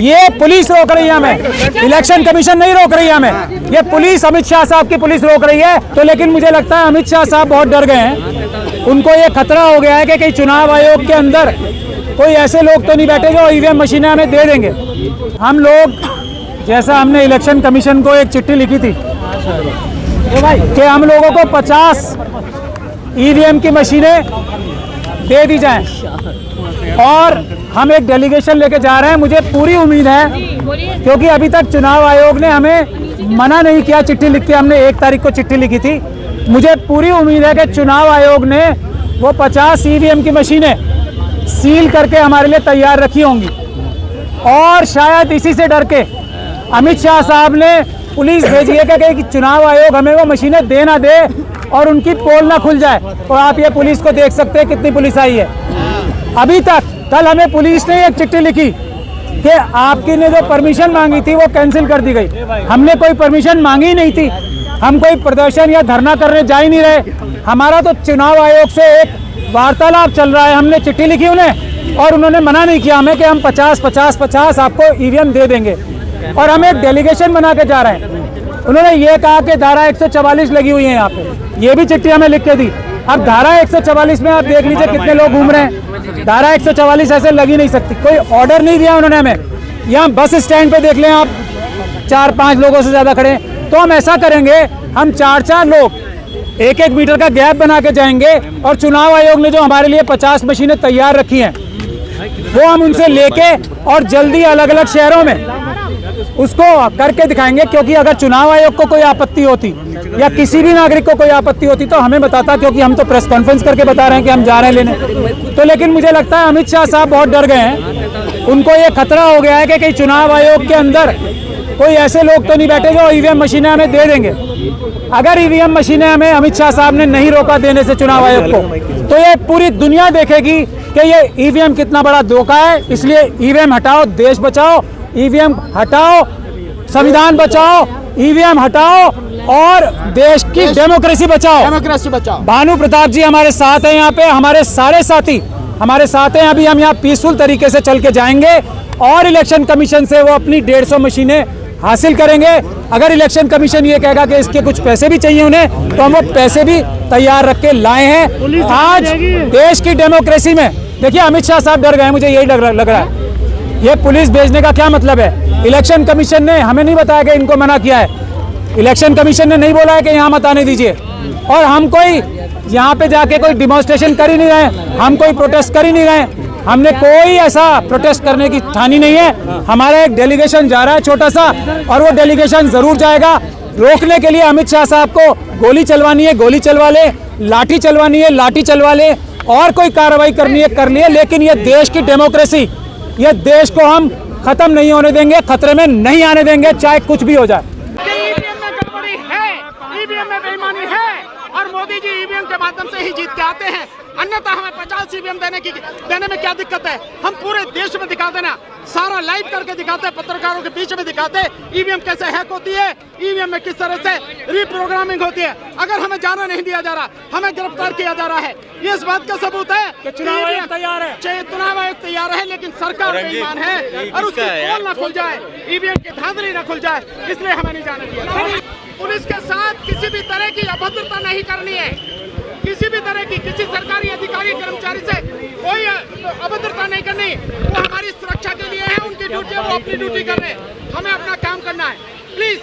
ये पुलिस रोक रही है हमें, इलेक्शन कमीशन नहीं रोक रही है हमें, ये पुलिस, अमित शाह साहब की पुलिस रोक रही है। तो लेकिन मुझे लगता है अमित शाह साहब बहुत डर गए हैं, उनको ये खतरा हो गया है कि कहीं चुनाव आयोग के अंदर कोई ऐसे लोग तो नहीं बैठे जो ईवीएम मशीनें हमें दे देंगे। हम लोग, जैसा हमने इलेक्शन कमीशन को एक चिट्ठी लिखी थी कि हम लोगों को 50 ईवीएम की मशीनें दे दी जाएं, और हम एक डेलीगेशन लेके जा रहे हैं। मुझे पूरी उम्मीद है, क्योंकि अभी तक चुनाव आयोग ने हमें मना नहीं किया, चिट्ठी लिख के हमने 1 तारीख को चिट्ठी लिखी थी। मुझे पूरी उम्मीद है कि चुनाव आयोग ने वो 50 ईवीएम की मशीनें सील करके हमारे लिए तैयार रखी होंगी, और शायद इसी से डर के अमित शाह साहब ने पुलिस भेजी है कि चुनाव आयोग हमें वो मशीनें दे ना दे और उनकी पोल ना खुल जाए। और आप ये पुलिस को देख सकते हैं कितनी पुलिस आई है। अभी तक, कल हमें पुलिस ने एक चिट्ठी लिखी कि आपकी ने जो परमिशन मांगी थी वो कैंसिल कर दी गई। हमने कोई परमिशन मांगी ही नहीं थी, हम कोई प्रदर्शन या धरना करने जा ही नहीं रहे। हमारा तो चुनाव आयोग से एक वार्तालाप चल रहा है। हमने चिट्ठी लिखी उन्हें, और उन्होंने मना नहीं किया हमें कि हम 50 आपको ईवीएम दे देंगे, और हम एक डेलीगेशन बना के जा रहे हैं। उन्होंने ये कहा कि धारा 144 लगी हुई है यहाँ पे, ये भी चिट्ठी हमें लिख के दी। अब धारा 144 में आप देख लीजिए कितने लोग घूम रहे हैं। धारा 144 ऐसे लगी नहीं सकती, कोई ऑर्डर नहीं दिया उन्होंने हमें। यहाँ बस स्टैंड पे देख लें आप, 4-5 लोगों से ज़्यादा खड़े हैं। तो हम ऐसा करेंगे, हम 4-4 लोग 1-1 मीटर का गैप बना के जाएंगे, और चुनाव आयोग ने जो हमारे लिए 50 मशीनें तैयार रखी हैं वो हम उनसे लेके और जल्दी अलग अलग शहरों में उसको करके दिखाएंगे। क्योंकि अगर चुनाव आयोग को कोई आपत्ति होती या किसी भी नागरिक को कोई आपत्ति होती तो हमें बताता, क्योंकि हम तो प्रेस कॉन्फ्रेंस करके बता रहे हैं कि हम जा रहे हैं लेने। तो लेकिन मुझे लगता है अमित शाह साहब बहुत डर गए हैं, उनको ये खतरा हो गया है कि कहीं चुनाव आयोग के अंदर कोई ऐसे लोग तो नहीं बैठे जो ईवीएम मशीनें हमें दे देंगे। अगर ईवीएम मशीनें हमें अमित शाह साहब ने नहीं रोका देने से चुनाव आयोग को, तो ये पूरी दुनिया देखेगी कि ये ईवीएम कितना बड़ा धोखा है। इसलिए ईवीएम हटाओ, देश बचाओ, ईवीएम हटाओ, संविधान बचाओ, ईवीएम हटाओ, और देश की डेमोक्रेसी बचाओ। भानु प्रताप जी हमारे साथ हैं यहाँ पे, हमारे सारे साथी हमारे साथ हैं। अभी हम यहाँ पीसफुल तरीके से चल के जाएंगे, और इलेक्शन कमीशन से वो अपनी 150 मशीनें हासिल करेंगे। अगर इलेक्शन कमीशन ये कहेगा कि इसके कुछ पैसे भी चाहिए उन्हें, तो हम वो पैसे भी तैयार रख के लाए हैं। आज देश की डेमोक्रेसी में देखिए, अमित शाह साहब डर गए, मुझे यही लग रहा है। ये पुलिस भेजने का क्या मतलब है? इलेक्शन कमीशन ने हमें नहीं बताया कि इनको मना किया है, इलेक्शन कमीशन ने नहीं बोला है कि यहाँ मत आने दीजिए, और हम कोई यहाँ पे जाके कोई डिमॉन्स्ट्रेशन कर ही नहीं रहे, हम कोई प्रोटेस्ट कर ही नहीं रहे। हमने कोई ऐसा प्रोटेस्ट करने की ठानी नहीं है। हमारा एक डेलीगेशन जा रहा है छोटा सा, और वो डेलीगेशन जरूर जाएगा। रोकने के लिए अमित शाह साहब को गोली चलवानी है, गोली चलवा ले, लाठी चलवानी है, लाठी चलवा ले, और कोई कार्रवाई करनी है कर लिए। लेकिन ये देश की डेमोक्रेसी, ये देश को हम खत्म नहीं होने देंगे, खतरे में नहीं आने देंगे, चाहे कुछ भी हो जाए। ईवीएम में गड़बड़ी है, ईवीएम में बेईमानी है, और मोदी जी ईवीएम के माध्यम से ही जीत के आते हैं। अन्यथा हमें 50 ईवीएम देने में क्या दिक्कत है? हम पूरे देश में दिखा देना, सारा लाइव करके दिखाते हैं, पत्रकारों के बीच में दिखाते हैं ईवीएम कैसे हैक होती है, ईवीएम में किस तरह से रीप्रोग्रामिंग होती है। अगर हमें जाना नहीं दिया जा रहा, हमें गिरफ्तार किया जा रहा है, ये इस बात का सबूत है कि चुनाव आयोग तैयार है। चुनाव आयोग तैयार है, लेकिन सरकार बेईमान है, और उसकी पोल न खुल जाए, ईवीएम की धांधली न खुल जाए, इसलिए हमें नहीं जाने दिया। पुलिस के साथ किसी भी तरह की अभद्रता नहीं करनी है, किसी भी तरह की किसी सरकारी अधिकारी कर्मचारी से कोई अभद्रता नहीं करनी। वो हमारी सुरक्षा के लिए है, उनकी ड्यूटी है, वो अपनी ड्यूटी कर रहे हैं, हमें अपना काम करना है। प्लीज